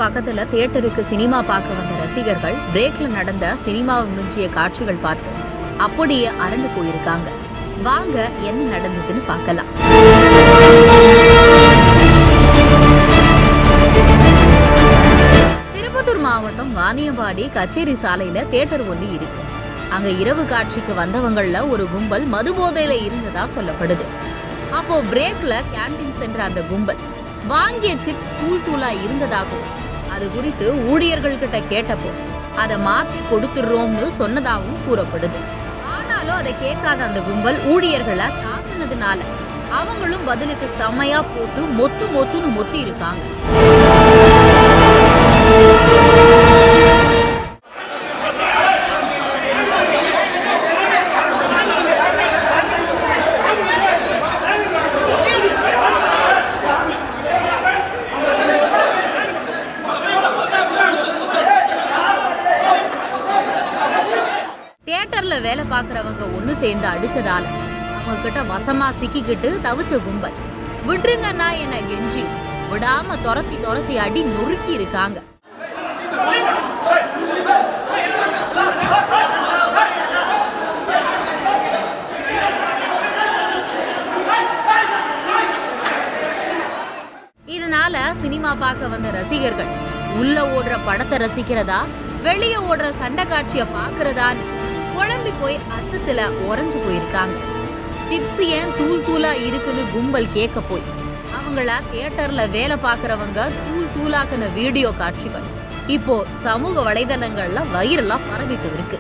பக்கத்துல தியேட்டருக்கு சினிமா பார்க்க வந்த ரசிகர்கள் பிரேக்ல நடந்த சினிமாவை மிஞ்சிய காட்சிகள் பார்த்து அப்படியே அரண்டு போயிருக்காங்க. வாங்க என்ன நடந்ததுன்னு பார்க்கலாம். திருப்பத்தூர் மாவட்டம் வாணியம்பாடி கச்சேரி சாலையில தியேட்டர் ஒன்று இருக்கு. அங்க இரவு காட்சிக்கு வந்தவங்கள்ல ஒரு கும்பல் மது போதையில இருந்ததா சொல்லப்படுது. அப்போ பிரேக்ல கேண்டீன் சென்ற அந்த கும்பல் வாங்கிய சிப்ஸ் தூள் தூளா இருந்ததாகவும் அது குறித்து ஊழியர்கள் கிட்ட கேட்டப்போ அதை மாத்தி கொடுத்துடுறோம்னு சொன்னதாகவும் கூறப்படுது. ஆனாலும் அதை கேட்காத அந்த கும்பல் ஊழியர்களை தாக்குனதுனால அவங்களும் பதிலுக்கு செமையா போட்டு மொத்துன்னு மொத்தி இருக்காங்க. தியேட்டர்ல வேலை பார்க்கறவங்க ஒண்ணு சேர்ந்து அடிச்சதால அவங்க கிட்ட வசமா சிக்கிக்கிட்டு தவிச்ச கும்பல் விட்டுருங்கன்னா என கெஞ்சி விடாம துரத்தி அடி நொறுக்கி இருக்காங்க. இதனால சினிமா பார்க்க வந்த ரசிகர்கள் உள்ள ஓடுற படத்தை ரசிக்கிறதா வெளியே ஓடுற சண்டை காட்சிய பாக்குறதான்னு குழம்பி போய் அச்சத்துல உறைஞ்சு போயிருக்காங்க. சிப்ஸ் ஏன் தூள் தூளா இருக்குன்னு கும்பல் கேட்க போய் அவங்கள தியேட்டர்ல வேலை பார்க்கறவங்க தூளாக்குன வீடியோ காட்சிகள் இப்போ சமூக வலைதளங்கள்ல வைரலா பரவிட்டு இருக்கு.